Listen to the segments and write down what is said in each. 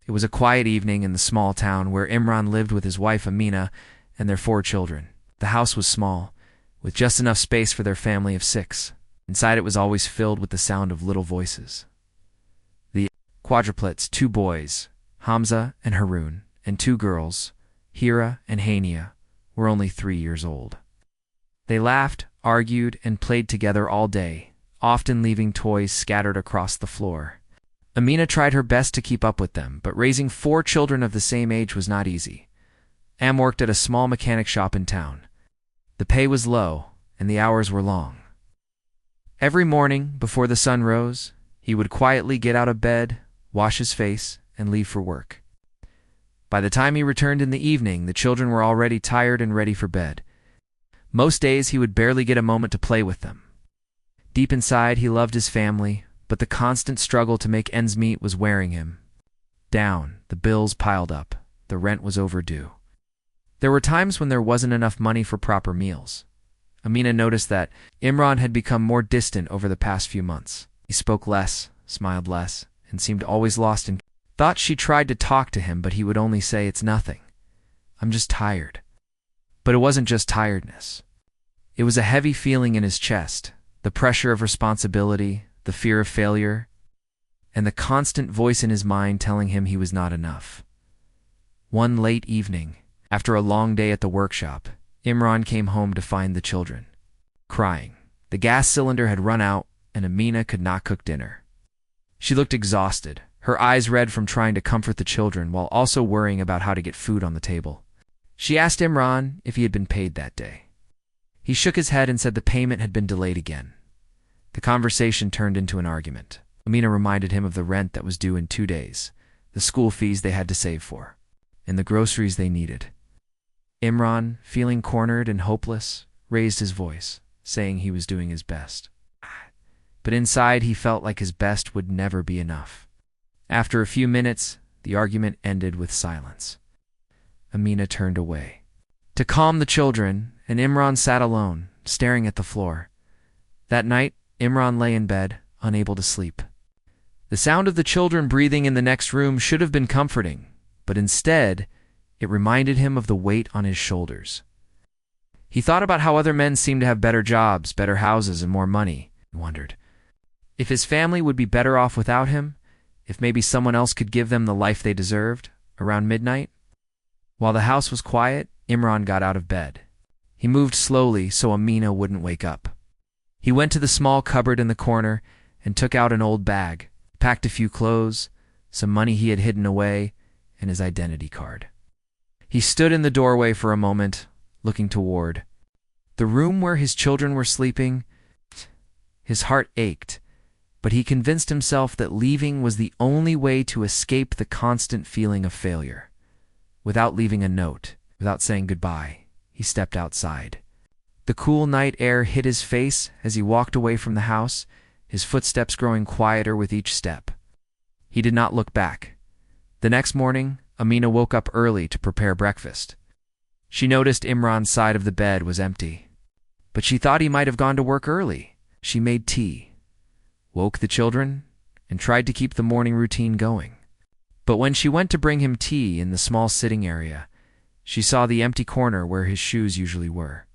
It was a quiet evening in the small town where Imran lived with his wife Amina and their 4 children. The house was small, with just enough space for their family of 6. Inside it was always filled with the sound of little voices. The Quadruplets, 2 boys, Hamza and Haroon, and 2 girls, Hira and Hania, were only 3 years old. They laughed, argued, and played together all day, often leaving toys scattered across the floor. Amina tried her best to keep up with them, but raising 4 children of the same age was not easy. Am worked at a small mechanic shop in town. The pay was low, and the hours were long. Every morning, before the sun rose, he would quietly get out of bed, wash his face, and leave for work. By the time he returned in the evening, the children were already tired and ready for bed. Most days he would barely get a moment to play with them. Deep inside, he loved his family, but the constant struggle to make ends meet was wearing him down. The bills piled up. The rent was overdue. There were times when there wasn't enough money for proper meals. Amina noticed that Imran had become more distant over the past few months. He spoke less, smiled less, and seemed always lost in thought. She tried to talk to him, but he would only say, "It's nothing. I'm just tired." But it wasn't just tiredness. It was a heavy feeling in his chest, the pressure of responsibility, the fear of failure, and the constant voice in his mind telling him he was not enough. One late evening, after a long day at the workshop, Imran came home to find the children crying. The gas cylinder had run out, and Amina could not cook dinner. She looked exhausted, her eyes red from trying to comfort the children while also worrying about how to get food on the table. She asked Imran if he had been paid that day. He shook his head and said the payment had been delayed again. The conversation turned into an argument. Amina reminded him of the rent that was due in 2 days, the school fees they had to save for, and the groceries they needed. Imran, feeling cornered and hopeless, raised his voice, saying he was doing his best. But inside he felt like his best would never be enough. After a few minutes, the argument ended with silence. Amina turned away to calm the children, and Imran sat alone, staring at the floor. That night, Imran lay in bed, unable to sleep. The sound of the children breathing in the next room should have been comforting, but instead, it reminded him of the weight on his shoulders. He thought about how other men seemed to have better jobs, better houses, and more money. He wondered if his family would be better off without him, if maybe someone else could give them the life they deserved. Around midnight, while the house was quiet, Imran got out of bed. He moved slowly so Amina wouldn't wake up. He went to the small cupboard in the corner and took out an old bag, packed a few clothes, some money he had hidden away, and his identity card. He stood in the doorway for a moment, looking toward the room where his children were sleeping. His heart ached, but he convinced himself that leaving was the only way to escape the constant feeling of failure. Without leaving a note, without saying goodbye, he stepped outside. The cool night air hit his face as he walked away from the house, his footsteps growing quieter with each step. He did not look back. The next morning, Amina woke up early to prepare breakfast. She noticed Imran's side of the bed was empty, but she thought he might have gone to work early. She made tea, woke the children, and tried to keep the morning routine going. But when she went to bring him tea in the small sitting area, she saw the empty corner where his shoes usually were.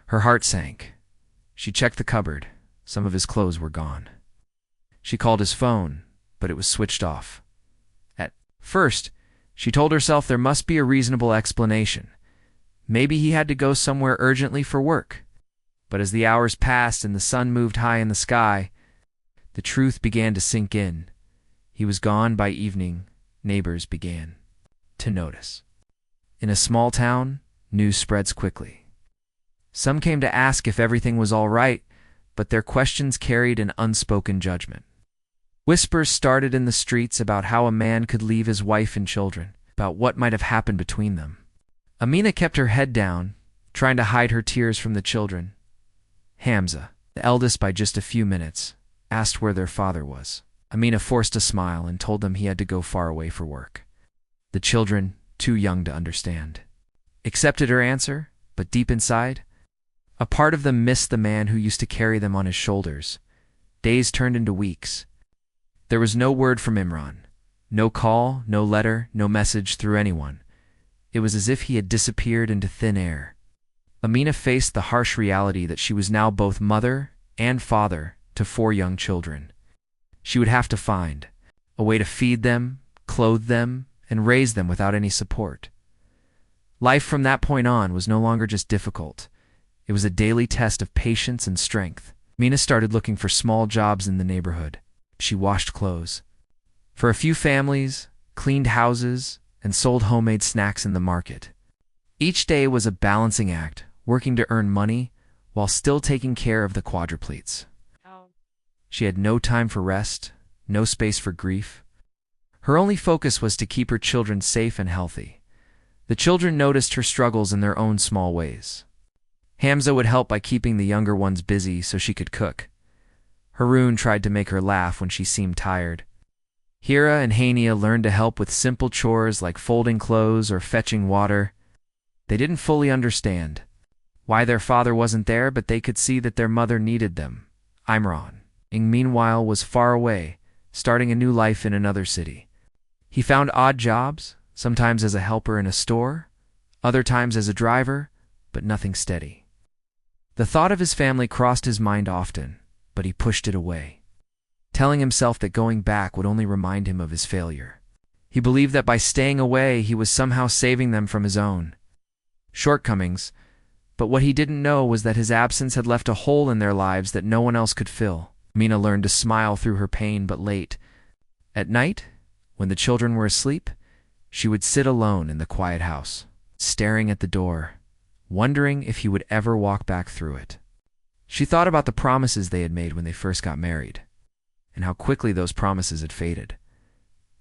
Her heart sank. She checked the cupboard. Some of his clothes were gone. She called his phone, but it was switched off. At first, she told herself there must be a reasonable explanation. Maybe he had to go somewhere urgently for work. But as the hours passed and the sun moved high in the sky, the truth began to sink in. He was gone by evening. Neighbors began to notice. In a small town, news spreads quickly. Some came to ask if everything was all right, but their questions carried an unspoken judgment. Whispers started in the streets about how a man could leave his wife and children, about what might have happened between them. Amina kept her head down, trying to hide her tears from the children. Hamza, the eldest by just a few minutes, asked where their father was. Amina forced a smile and told them he had to go far away for work. The children, too young to understand, accepted her answer, but deep inside, a part of them missed the man who used to carry them on his shoulders. Days turned into weeks. There was no word from Imran, No call, no letter, no message through anyone. It was as if he had disappeared into thin air. Amina faced the harsh reality that she was now both mother and father to 4 young children. She would have to find a way to feed them, clothe them, and raise them without any support. Life from that point on was no longer just difficult. It was a daily test of patience and strength. Mina started looking for small jobs in the neighborhood. She washed clothes for a few families, cleaned houses, and sold homemade snacks in the market. Each day was a balancing act, working to earn money while still taking care of the quadruplets. She had no time for rest, no space for grief. Her only focus was to keep her children safe and healthy. The children noticed her struggles in their own small ways. Hamza would help by keeping the younger ones busy so she could cook. Haroon tried to make her laugh when she seemed tired. Hira and Hania learned to help with simple chores like folding clothes or fetching water. They didn't fully understand why their father wasn't there, but they could see that their mother needed them. Imran, meanwhile, was far away, starting a new life in another city. He found odd jobs, sometimes as a helper in a store, other times as a driver, but nothing steady. The thought of his family crossed his mind often, but he pushed it away, telling himself that going back would only remind him of his failure. He believed that by staying away, he was somehow saving them from his own shortcomings, but what he didn't know was that his absence had left a hole in their lives that no one else could fill. Mina learned to smile through her pain, but late. At night, when the children were asleep, she would sit alone in the quiet house, staring at the door, wondering if he would ever walk back through it. She thought about the promises they had made when they first got married, and how quickly those promises had faded.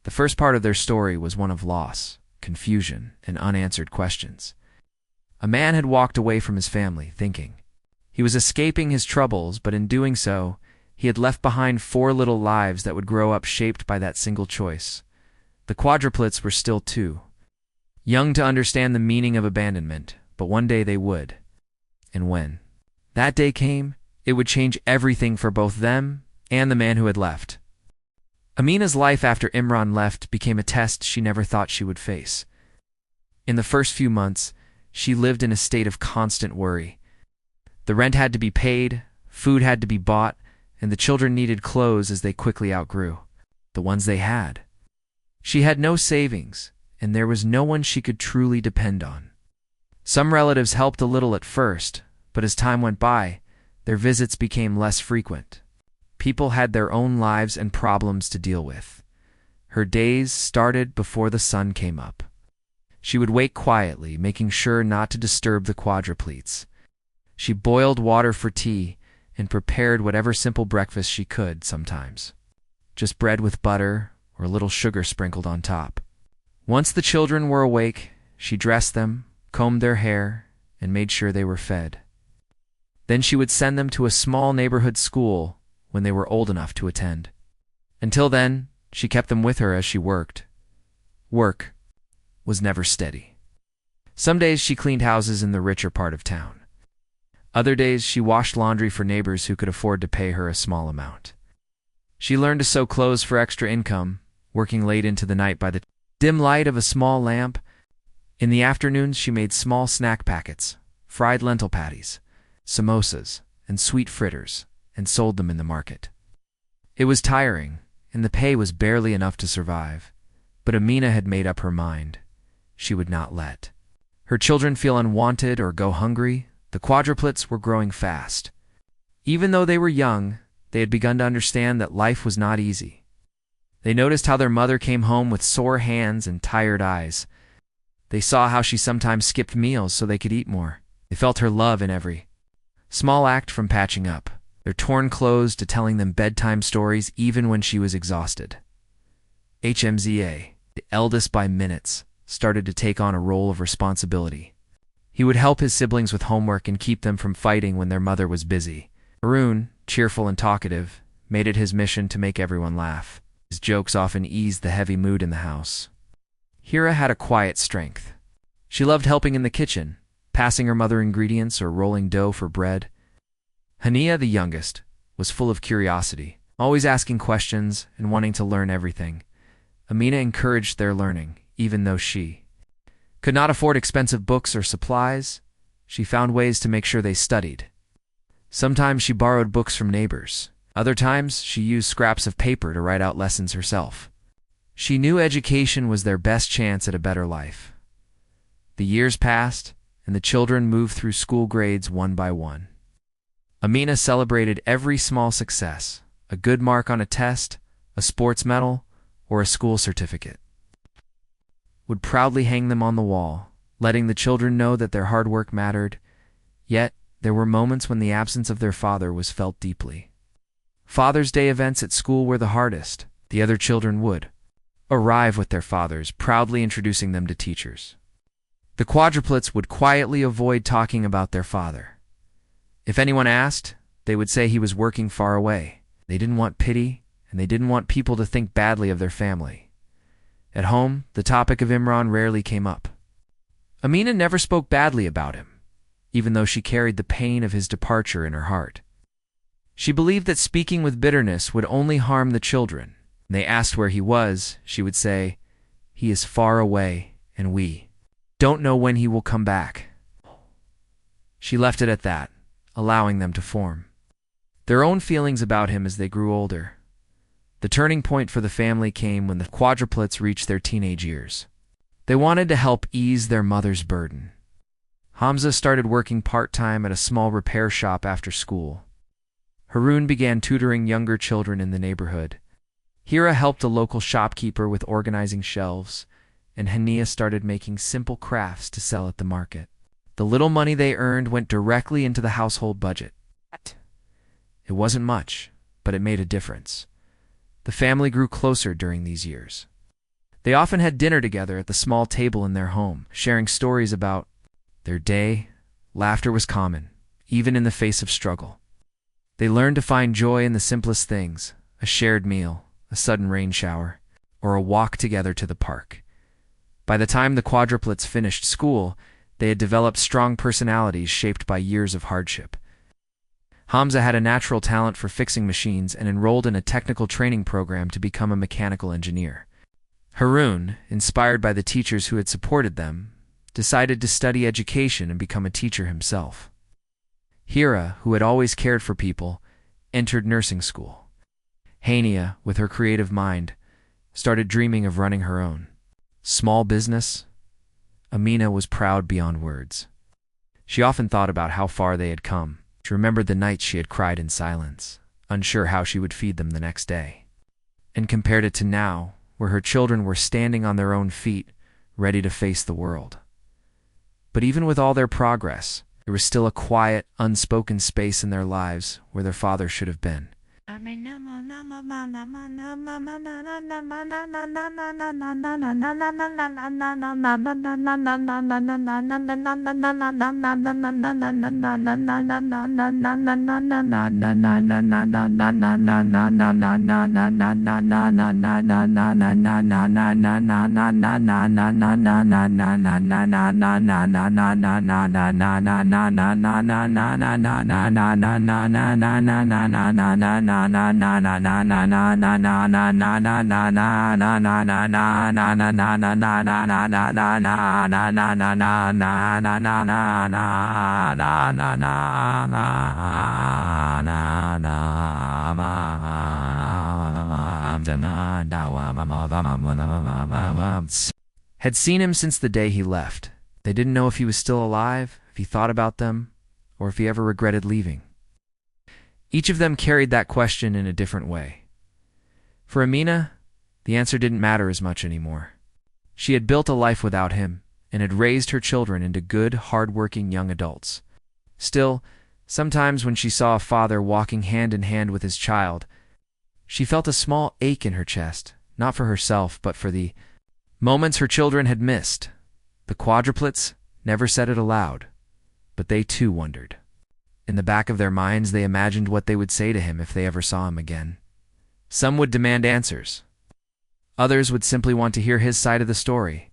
The first part of their story was one of loss, confusion, and unanswered questions. A man had walked away from his family, thinking he was escaping his troubles, but in doing so, he had left behind 4 little lives that would grow up shaped by that single choice. The quadruplets were still 2, young to understand the meaning of abandonment, but one day they would. And when that day came, it would change everything for both them and the man who had left. Amina's life after Imran left became a test she never thought she would face. In the first few months, she lived in a state of constant worry. The rent had to be paid, food had to be bought, and the children needed clothes as they quickly outgrew the ones they had. She had no savings, and there was no one she could truly depend on. Some relatives helped a little at first, but as time went by, their visits became less frequent. People had their own lives and problems to deal with. Her days started before the sun came up. She would wake quietly, making sure not to disturb the quadruplets. She boiled water for tea and prepared whatever simple breakfast she could sometimes. Just bread with butter or a little sugar sprinkled on top. Once the children were awake, she dressed them, combed their hair, and made sure they were fed. Then she would send them to a small neighborhood school when they were old enough to attend. Until then, she kept them with her as she worked. Work was never steady. Some days she cleaned houses in the richer part of town. Other days she washed laundry for neighbors who could afford to pay her a small amount. She learned to sew clothes for extra income, working late into the night by the dim light of a small lamp. In the afternoons she made small snack packets, fried lentil patties, samosas, and sweet fritters, and sold them in the market. It was tiring, and the pay was barely enough to survive, but Amina had made up her mind. She would not let her children feel unwanted or go hungry. The quadruplets were growing fast. Even though they were young, they had begun to understand that life was not easy. They noticed how their mother came home with sore hands and tired eyes. They saw how she sometimes skipped meals so they could eat more. They felt her love in every small act, from patching up their torn clothes to telling them bedtime stories even when she was exhausted. Hmza, the eldest by minutes, started to take on a role of responsibility. He would help his siblings with homework and keep them from fighting when their mother was busy. Haroon, cheerful and talkative, made it his mission to make everyone laugh. His jokes often eased the heavy mood in the house. Hira had a quiet strength. She loved helping in the kitchen, passing her mother ingredients or rolling dough for bread. Hania, the youngest, was full of curiosity, always asking questions and wanting to learn everything. Amina encouraged their learning, even though she could not afford expensive books or supplies. She found ways to make sure they studied. Sometimes she borrowed books from neighbors. Other times, she used scraps of paper to write out lessons herself. She knew education was their best chance at a better life. The years passed, and the children moved through school grades one by one. Amina celebrated every small success, a good mark on a test, a sports medal, or a school certificate. Would proudly hang them on the wall, letting the children know that their hard work mattered. Yet, there were moments when the absence of their father was felt deeply. Father's Day events at school were the hardest. The other children would arrive with their fathers, proudly introducing them to teachers. The quadruplets would quietly avoid talking about their father. If anyone asked, they would say he was working far away. They didn't want pity, and they didn't want people to think badly of their family. At home, the topic of Imran rarely came up. Amina never spoke badly about him, even though she carried the pain of his departure in her heart. She believed that speaking with bitterness would only harm the children. When they asked where he was, she would say, "He is far away, and we don't know when he will come back." She left it at that, allowing them to form their own feelings about him as they grew older. The turning point for the family came when the quadruplets reached their teenage years. They wanted to help ease their mother's burden. Hamza started working part-time at a small repair shop after school. Harun began tutoring younger children in the neighborhood. Hira helped a local shopkeeper with organizing shelves, and Hania started making simple crafts to sell at the market. The little money they earned went directly into the household budget. It wasn't much, but it made a difference. The family grew closer during these years. They often had dinner together at the small table in their home, sharing stories about their day. Laughter was common, even in the face of struggle. They learned to find joy in the simplest things: a shared meal, a sudden rain shower, or a walk together to the park. By the time the quadruplets finished school, they had developed strong personalities shaped by years of hardship. Hamza had a natural talent for fixing machines and enrolled in a technical training program to become a mechanical engineer. Harun, inspired by the teachers who had supported them, decided to study education and become a teacher himself. Hira, who had always cared for people, entered nursing school. Hania, with her creative mind, started dreaming of running her own small business. Amina was proud beyond words. She often thought about how far they had come. She remembered the nights she had cried in silence, unsure how she would feed them the next day, and compared it to now, where her children were standing on their own feet, ready to face the world. But even with all their progress, there was still a quiet, unspoken space in their lives where their father should have been. Had seen him since the day he left. They didn't know if he was still alive, if he thought about them, or if he ever regretted leaving. Each of them carried that question in a different way. For Amina, the answer didn't matter as much anymore. She had built a life without him and had raised her children into good, hard-working young adults. Still, sometimes when she saw a father walking hand in hand with his child, she felt a small ache in her chest, not for herself, but for the moments her children had missed. The quadruplets never said it aloud, but they too wondered. In the back of their minds, they imagined what they would say to him if they ever saw him again. Some would demand answers. Others would simply want to hear his side of the story.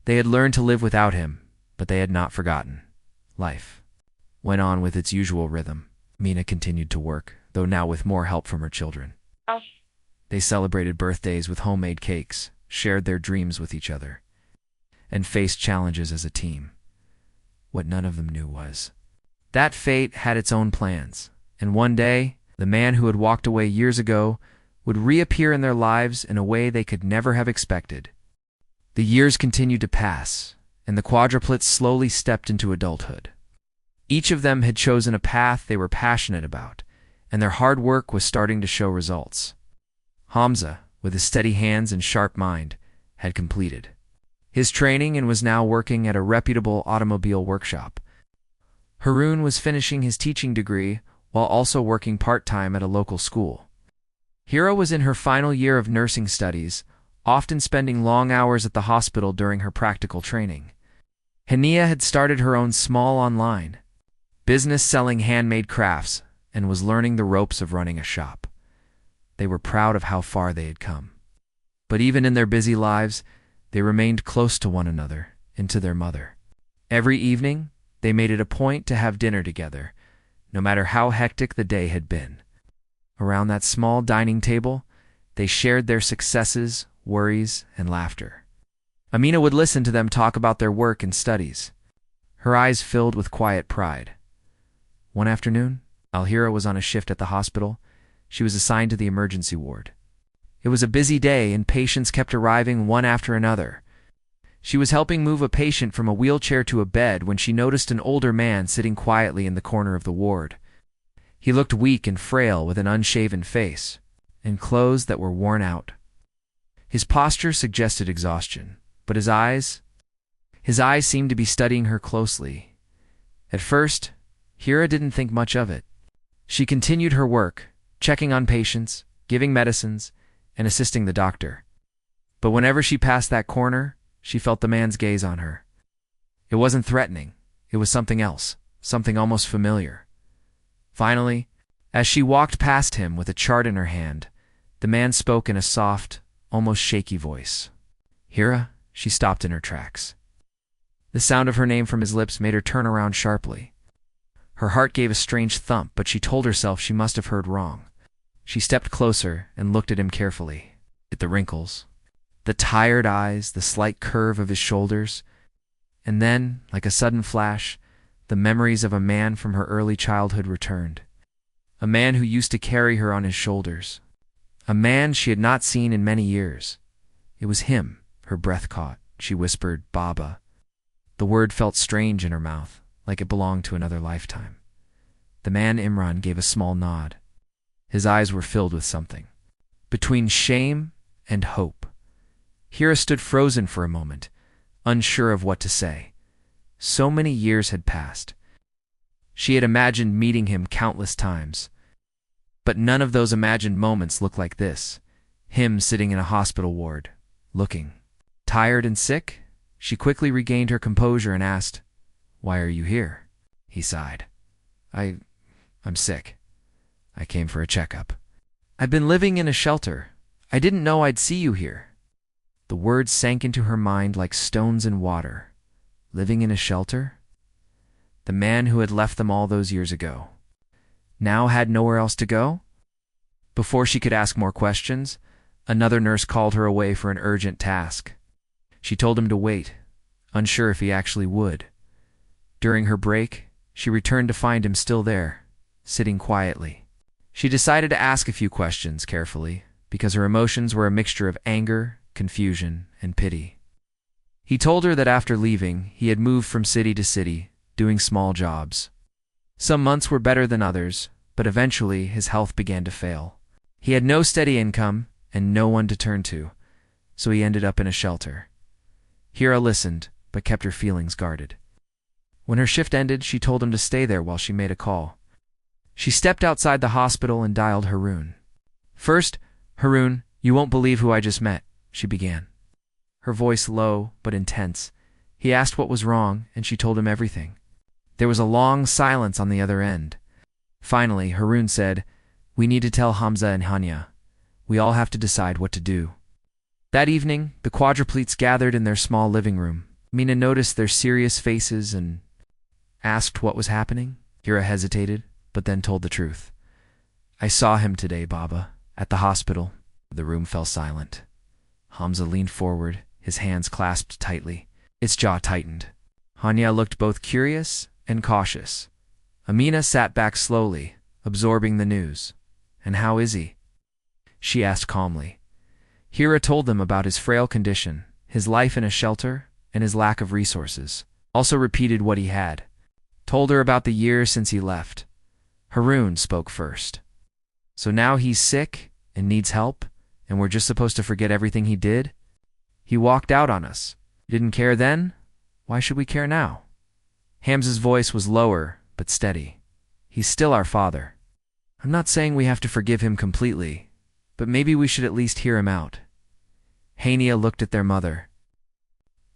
They had learned to live without him, but they had not forgotten. Life went on with its usual rhythm. Mina continued to work, though now with more help from her children. They celebrated birthdays with homemade cakes, shared their dreams with each other, and faced challenges as a team. What none of them knew was that fate had its own plans, and one day, the man who had walked away years ago would reappear in their lives in a way they could never have expected. The years continued to pass, and the quadruplets slowly stepped into adulthood. Each of them had chosen a path they were passionate about, and their hard work was starting to show results. Hamza, with his steady hands and sharp mind, had completed his training and was now working at a reputable automobile workshop. Haroon was finishing his teaching degree while also working part-time at a local school. Hira was in her final year of nursing studies, often spending long hours at the hospital during her practical training. Hania had started her own small online business selling handmade crafts and was learning the ropes of running a shop. They were proud of how far they had come. But even in their busy lives, they remained close to one another and to their mother. Every evening, they made it a point to have dinner together, no matter how hectic the day had been. Around that small dining table, they shared their successes, worries, and laughter. Amina would listen to them talk about their work and studies, her eyes filled with quiet pride. One afternoon, Alhira was on a shift at the hospital. She was assigned to the emergency ward. It was a busy day, and patients kept arriving one after another. She was helping move a patient from a wheelchair to a bed when she noticed an older man sitting quietly in the corner of the ward. He looked weak and frail with an unshaven face and clothes that were worn out. His posture suggested exhaustion, but his eyes seemed to be studying her closely. At first, Hira didn't think much of it. She continued her work, checking on patients, giving medicines, and assisting the doctor. But whenever she passed that corner, she felt the man's gaze on her. It wasn't threatening. It was something else, something almost familiar. Finally, as she walked past him with a chart in her hand, the man spoke in a soft, almost shaky voice. Hira, she stopped in her tracks. The sound of her name from his lips made her turn around sharply. Her heart gave a strange thump, but she told herself she must have heard wrong. She stepped closer and looked at him carefully, at the wrinkles, the tired eyes, the slight curve of his shoulders, and then, like a sudden flash, the memories of a man from her early childhood returned. A man who used to carry her on his shoulders. A man she had not seen in many years. It was him. Her breath caught. She whispered, "Baba." The word felt strange in her mouth, like it belonged to another lifetime. The man Imran gave a small nod. His eyes were filled with something, between shame and hope. Hira stood frozen for a moment, unsure of what to say. So many years had passed. She had imagined meeting him countless times. But none of those imagined moments looked like this. Him sitting in a hospital ward, looking tired and sick. She quickly regained her composure and asked, "Why are you here?" He sighed. I'm sick. I came for a checkup. I've been living in a shelter. I didn't know I'd see you here. The words sank into her mind like stones in water. Living in a shelter? The man who had left them all those years ago now had nowhere else to go? Before she could ask more questions, another nurse called her away for an urgent task. She told him to wait, unsure if he actually would. During her break, she returned to find him still there, sitting quietly. She decided to ask a few questions carefully, because her emotions were a mixture of anger, confusion, and pity. He told her that after leaving, he had moved from city to city, doing small jobs. Some months were better than others, but eventually his health began to fail. He had no steady income and no one to turn to, so he ended up in a shelter. Hira listened, but kept her feelings guarded. When her shift ended, she told him to stay there while she made a call. She stepped outside the hospital and dialed Haroon. "First, Haroon, you won't believe who I just met," she began. Her voice low but intense. He asked what was wrong, and she told him everything. There was a long silence on the other end. Finally, Haroon said, "We need to tell Hamza and Hania. We all have to decide what to do." That evening, the quadruplets gathered in their small living room. Mina noticed their serious faces and asked what was happening. Hira hesitated, but then told the truth. "I saw him today, Baba, at the hospital. The room fell silent. Hamza leaned forward, his hands clasped tightly. Its jaw tightened. Hanya looked both curious and cautious. Amina sat back slowly, absorbing the news. "And how is he?" she asked calmly. Hira told them about his frail condition, his life in a shelter, and his lack of resources. Also repeated what he had. Told her about the years since he left. Haroon spoke first. "So now he's sick and needs help, and we're just supposed to forget everything he did? He walked out on us. Didn't care then? Why should we care now?" Hamza's voice was lower, but steady. "He's still our father. I'm not saying we have to forgive him completely, but maybe we should at least hear him out." Hania looked at their mother.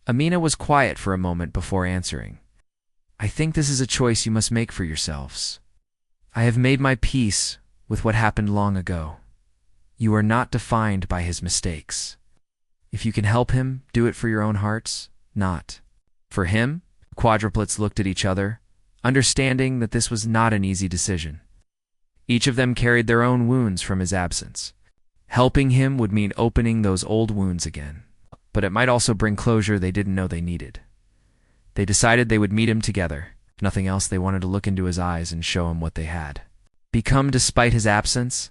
Amina was quiet for a moment before answering. "I think this is a choice you must make for yourselves. I have made my peace with what happened long ago. You are not defined by his mistakes. If you can help him, do it for your own hearts, not for him." Quadruplets looked at each other, understanding that this was not an easy decision. Each of them carried their own wounds from his absence. Helping him would mean opening those old wounds again, but it might also bring closure they didn't know they needed. They decided they would meet him together. If nothing else, they wanted to look into his eyes and show him what they had become despite his absence.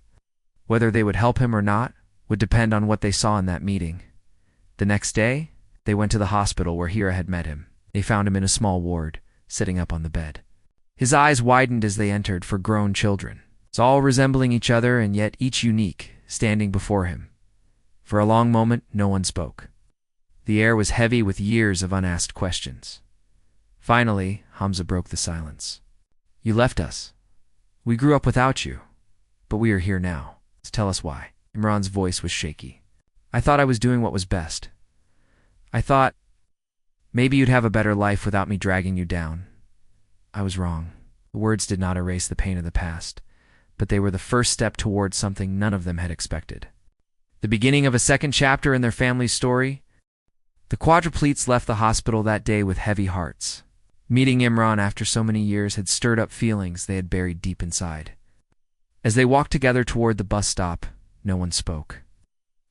Whether they would help him or not would depend on what they saw in that meeting. The next day, they went to the hospital where Hira had met him. They found him in a small ward, sitting up on the bed. His eyes widened as they entered for grown children. It's all resembling each other and yet each unique, standing before him. For a long moment, no one spoke. The air was heavy with years of unasked questions. Finally, Hamza broke the silence. "You left us. We grew up without you, but we are here now. Tell us why." Imran's voice was shaky. "I thought I was doing what was best. I thought maybe you'd have a better life without me dragging you down. I was wrong." The words did not erase the pain of the past, but they were the first step towards something none of them had expected. The beginning of a second chapter in their family's story. The Quadruplets left the hospital that day with heavy hearts. Meeting Imran after so many years had stirred up feelings they had buried deep inside. As they walked together toward the bus stop, no one spoke.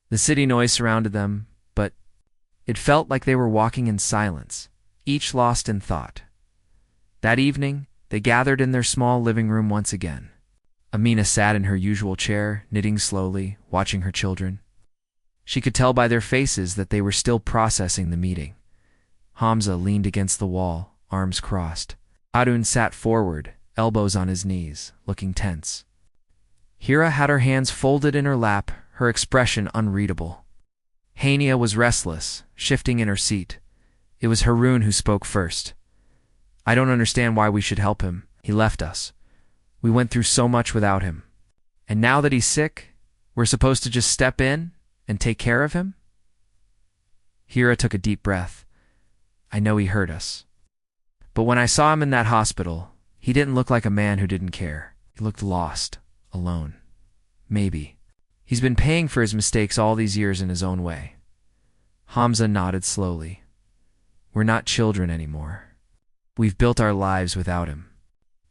The city noise surrounded them, but it felt like they were walking in silence, each lost in thought. That evening, they gathered in their small living room once again. Amina sat in her usual chair, knitting slowly, watching her children. She could tell by their faces that they were still processing the meeting. Hamza leaned against the wall, arms crossed. Harun sat forward, elbows on his knees, looking tense. Hira had her hands folded in her lap, her expression unreadable. Hania was restless, shifting in her seat. It was Haroon who spoke first. "I don't understand why we should help him. He left us. We went through so much without him. And now that he's sick, we're supposed to just step in and take care of him?" Hira took a deep breath. "I know he hurt us. But when I saw him in that hospital, he didn't look like a man who didn't care. He looked lost, alone. Maybe he's been paying for his mistakes all these years in his own way." Hamza nodded slowly. "We're not children anymore. We've built our lives without him.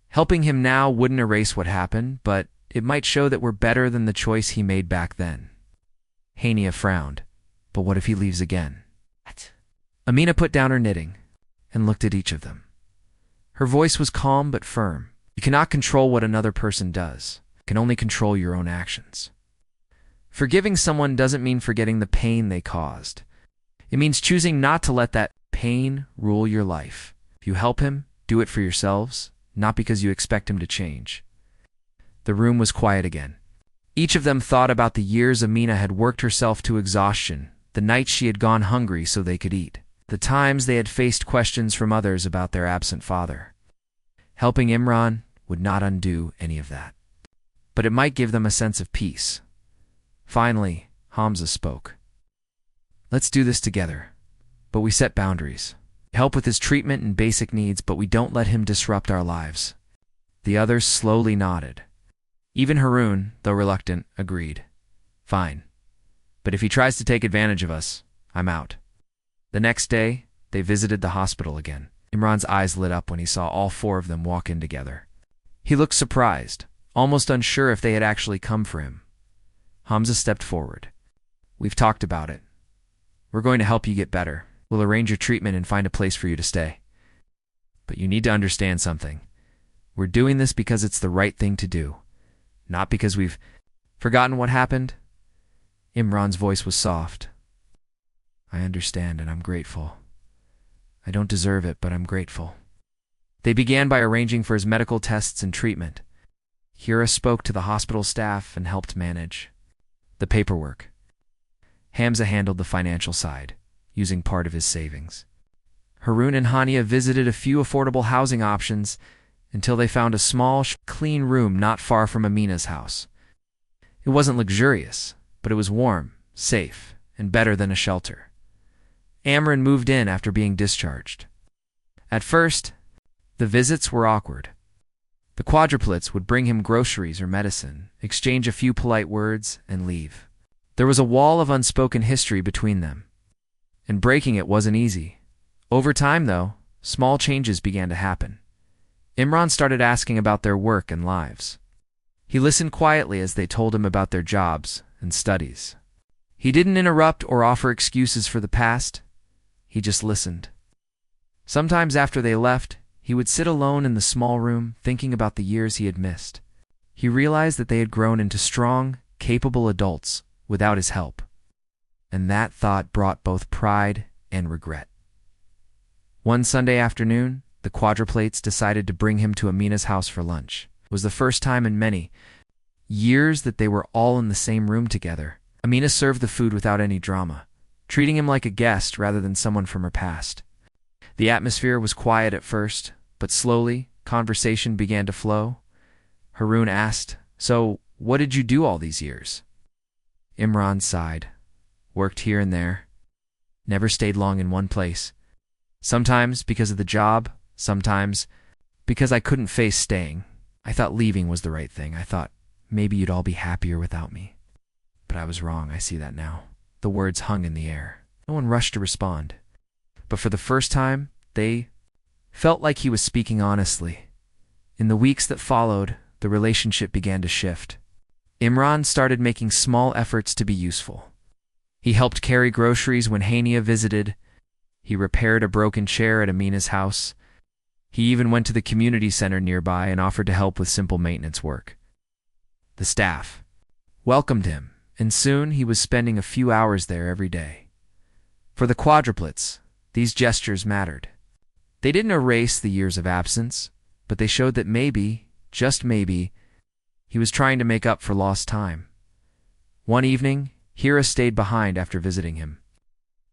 Helping him now wouldn't erase what happened, but it might show that we're better than the choice he made back then." Hania frowned. "But what if he leaves again?" What? Amina put down her knitting and looked at each of them. Her voice was calm but firm. "You cannot control what another person does. You can only control your own actions. Forgiving someone doesn't mean forgetting the pain they caused. It means choosing not to let that pain rule your life. If you help him, do it for yourselves, not because you expect him to change." The room was quiet again. Each of them thought about the years Amina had worked herself to exhaustion, the nights she had gone hungry so they could eat, the times they had faced questions from others about their absent father. Helping Imran would not undo any of that, but it might give them a sense of peace. Finally, Hamza spoke. "Let's do this together, but we set boundaries. Help with his treatment and basic needs, but we don't let him disrupt our lives." The others slowly nodded. Even Haroon, though reluctant, agreed. "Fine. But if he tries to take advantage of us, I'm out." The next day, they visited the hospital again. Imran's eyes lit up when he saw all four of them walk in together. He looked surprised, almost unsure if they had actually come for him. Hamza stepped forward. We've talked about it. We're going to help you get better. We'll arrange your treatment and find a place for you to stay. But you need to understand something. We're doing this because it's the right thing to do, not because we've forgotten what happened. Imran's voice was soft. I understand and I'm grateful. I don't deserve it, but I'm grateful. They began by arranging for his medical tests and treatment. Hira spoke to the hospital staff and helped manage the paperwork. Hamza handled the financial side, using part of his savings. Harun and Hania visited a few affordable housing options until they found a small, clean room not far from Amina's house. It wasn't luxurious, but it was warm, safe, and better than a shelter. Amran moved in after being discharged. At first, the visits were awkward. The Quadruplets would bring him groceries or medicine, exchange a few polite words, and leave. There was a wall of unspoken history between them, and breaking it wasn't easy. Over time, though, small changes began to happen. Imran started asking about their work and lives. He listened quietly as they told him about their jobs and studies. He didn't interrupt or offer excuses for the past. He just listened. Sometimes after they left, he would sit alone in the small room thinking about the years he had missed. He realized that they had grown into strong, capable adults without his help. And that thought brought both pride and regret. One Sunday afternoon, the Quadruplets decided to bring him to Amina's house for lunch. It was the first time in many years that they were all in the same room together. Amina served the food without any drama, treating him like a guest rather than someone from her past. The atmosphere was quiet at first, but slowly, conversation began to flow. Harun asked, "So, what did you do all these years?" Imran sighed. Worked here and there. Never stayed long in one place. Sometimes because of the job, sometimes because I couldn't face staying. I thought leaving was the right thing. I thought maybe you'd all be happier without me. But I was wrong, I see that now. The words hung in the air. No one rushed to respond. But for the first time, they felt like he was speaking honestly. In the weeks that followed, the relationship began to shift. Imran started making small efforts to be useful. He helped carry groceries when Hania visited. He repaired a broken chair at Amina's house. He even went to the community center nearby and offered to help with simple maintenance work. The staff welcomed him, and soon he was spending a few hours there every day. For the Quadruplets, these gestures mattered. They didn't erase the years of absence, but they showed that maybe, just maybe, he was trying to make up for lost time. One evening, Hira stayed behind after visiting him.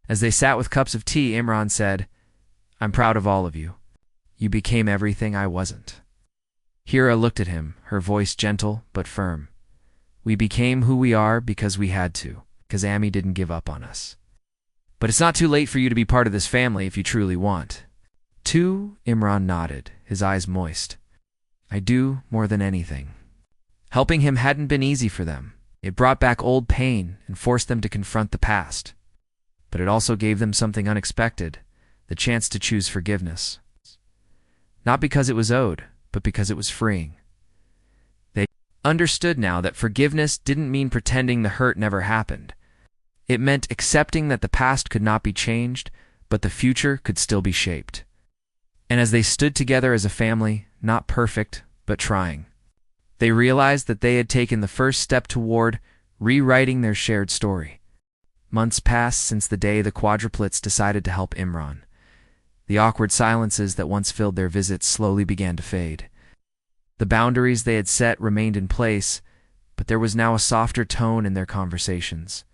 As they sat with cups of tea, Imran said, "I'm proud of all of you. You became everything I wasn't." Hira looked at him, her voice gentle but firm. "We became who we are because we had to, because Ami didn't give up on us. But it's not too late for you to be part of this family if you truly want." Imran nodded, his eyes moist. "I do more than anything." Helping him hadn't been easy for them. It brought back old pain and forced them to confront the past. But it also gave them something unexpected, the chance to choose forgiveness. Not because it was owed, but because it was freeing. They understood now that forgiveness didn't mean pretending the hurt never happened. It meant accepting that the past could not be changed, but the future could still be shaped. And as they stood together as a family, not perfect, but trying, they realized that they had taken the first step toward rewriting their shared story. Months passed since the day the Quadruplets decided to help Imran. The awkward silences that once filled their visits slowly began to fade. The boundaries they had set remained in place, but there was now a softer tone in their conversations.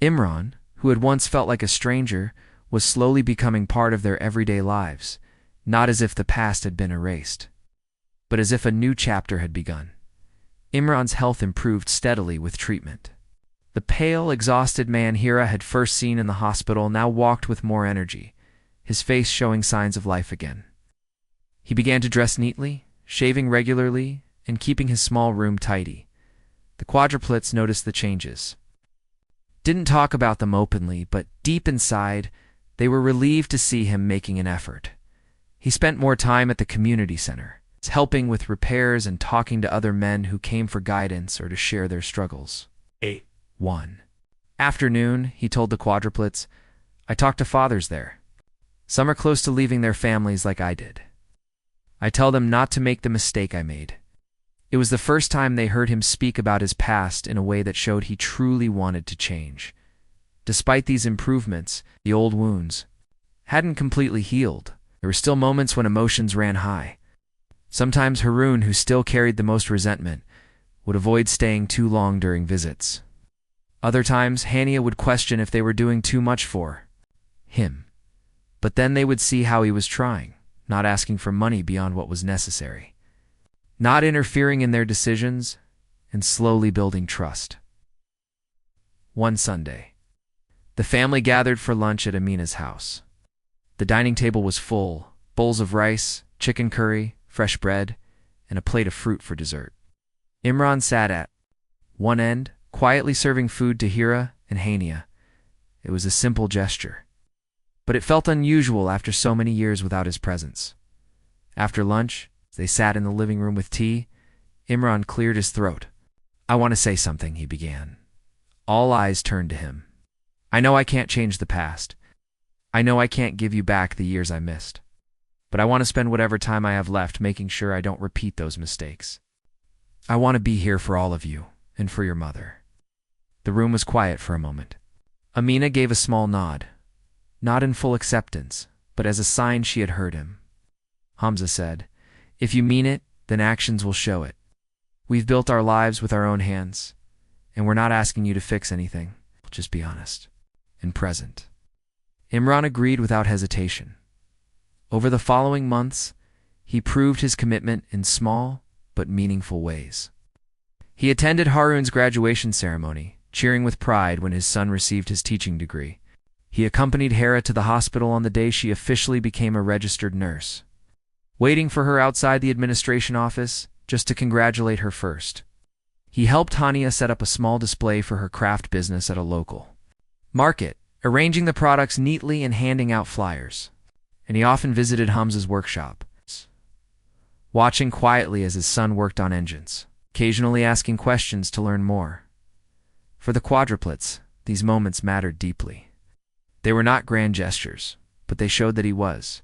Imran, who had once felt like a stranger, was slowly becoming part of their everyday lives, not as if the past had been erased, but as if a new chapter had begun. Imran's health improved steadily with treatment. The pale, exhausted man Hira had first seen in the hospital now walked with more energy, his face showing signs of life again. He began to dress neatly, shaving regularly, and keeping his small room tidy. The Quadruplets noticed the changes. Didn't talk about them openly, but deep inside, they were relieved to see him making an effort. He spent more time at the community center, helping with repairs and talking to other men who came for guidance or to share their struggles. One afternoon, he told the quadruplets, I talked to fathers there. Some are close to leaving their families like I did. I tell them not to make the mistake I made. It was the first time they heard him speak about his past in a way that showed he truly wanted to change. Despite these improvements, the old wounds hadn't completely healed. There were still moments when emotions ran high. Sometimes Haroon, who still carried the most resentment, would avoid staying too long during visits. Other times, Hania would question if they were doing too much for him. But then they would see how he was trying, not asking for money beyond what was necessary, not interfering in their decisions, and slowly building trust. One Sunday, the family gathered for lunch at Amina's house. The dining table was full, bowls of rice, chicken curry, fresh bread, and a plate of fruit for dessert. Imran sat at one end, quietly serving food to Hira and Hania. It was a simple gesture, but it felt unusual after so many years without his presence. After lunch, as they sat in the living room with tea, Imran cleared his throat. I want to say something, he began. All eyes turned to him. I know I can't change the past. I know I can't give you back the years I missed. But I want to spend whatever time I have left making sure I don't repeat those mistakes. I want to be here for all of you, and for your mother. The room was quiet for a moment. Amina gave a small nod, not in full acceptance, but as a sign she had heard him. Hamza said, If you mean it, then actions will show it. We've built our lives with our own hands, and we're not asking you to fix anything. Just be honest and present. Imran agreed without hesitation. Over the following months, he proved his commitment in small but meaningful ways. He attended Haroon's graduation ceremony, cheering with pride when his son received his teaching degree. He accompanied Hera to the hospital on the day she officially became a registered nurse, waiting for her outside the administration office just to congratulate her first. He helped Hania set up a small display for her craft business at a local market, arranging the products neatly and handing out flyers. And he often visited Hamza's workshop, watching quietly as his son worked on engines, occasionally asking questions to learn more. For the quadruplets, these moments mattered deeply. They were not grand gestures, but they showed that he was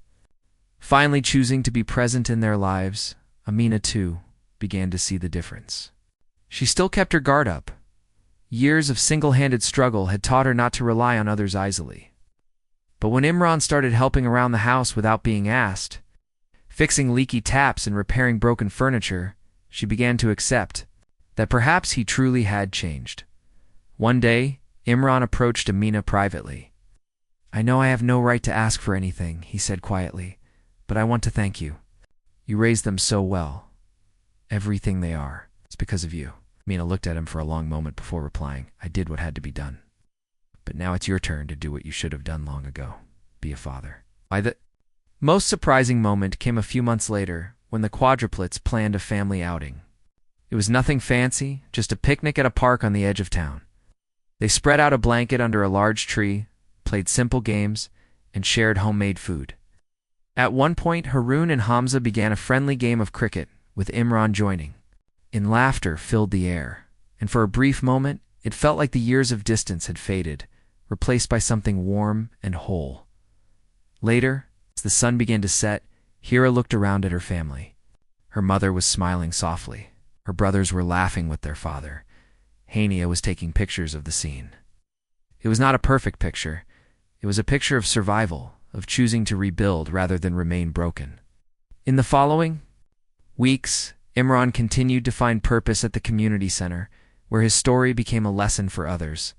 finally choosing to be present in their lives. Amina, too, began to see the difference. She still kept her guard up. Years of single-handed struggle had taught her not to rely on others easily. But when Imran started helping around the house without being asked, fixing leaky taps and repairing broken furniture, she began to accept that perhaps he truly had changed. One day, Imran approached Amina privately. I know I have no right to ask for anything, he said quietly, but I want to thank you. You raised them so well. Everything they are is because of you. Amina looked at him for a long moment before replying, I did what had to be done. But now it's your turn to do what you should have done long ago. Be a father. The most surprising moment came a few months later when the quadruplets planned a family outing. It was nothing fancy, just a picnic at a park on the edge of town. They spread out a blanket under a large tree, played simple games, and shared homemade food. At one point, Haroon and Hamza began a friendly game of cricket, with Imran joining. And laughter filled the air, and for a brief moment, it felt like the years of distance had faded, replaced by something warm and whole. Later, as the sun began to set, Hira looked around at her family. Her mother was smiling softly. Her brothers were laughing with their father. Hania was taking pictures of the scene. It was not a perfect picture. It was a picture of survival, of choosing to rebuild rather than remain broken. In the following weeks, Imran continued to find purpose at the community center, where his story became a lesson for others.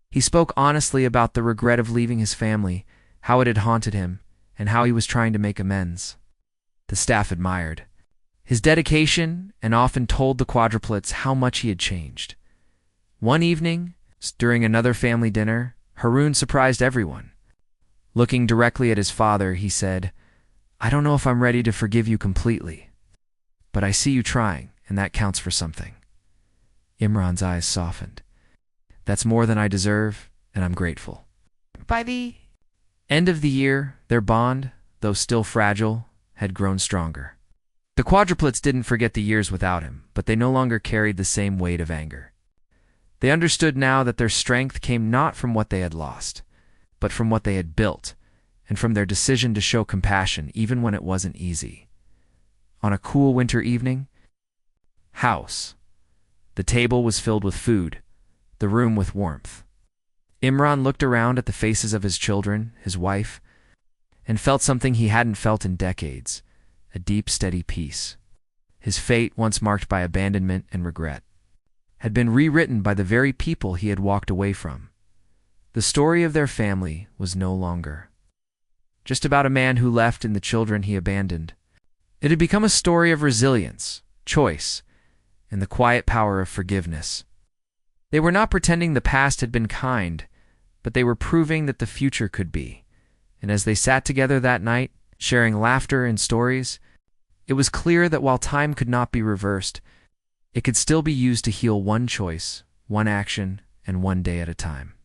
He spoke honestly about the regret of leaving his family, how it had haunted him, and how he was trying to make amends. The staff admired his dedication and often told the quadruplets how much he had changed. One evening, during another family dinner, Haroon surprised everyone. Looking directly at his father, he said, I don't know if I'm ready to forgive you completely, but I see you trying, and that counts for something. Imran's eyes softened. That's more than I deserve, and I'm grateful. By the end of the year, their bond, though still fragile, had grown stronger. The quadruplets didn't forget the years without him, but they no longer carried the same weight of anger. They understood now that their strength came not from what they had lost, but from what they had built, and from their decision to show compassion even when it wasn't easy. On a cool winter evening, house. The table was filled with food, the room with warmth. Imran looked around at the faces of his children, his wife, and felt something he hadn't felt in decades, a deep, steady peace. His fate, once marked by abandonment and regret, had been rewritten by the very people he had walked away from. The story of their family was no longer just about a man who left and the children he abandoned. It had become a story of resilience, choice, and the quiet power of forgiveness. They were not pretending the past had been kind, but they were proving that the future could be. And as they sat together that night, sharing laughter and stories, it was clear that while time could not be reversed, it could still be used to heal one choice, one action, and one day at a time.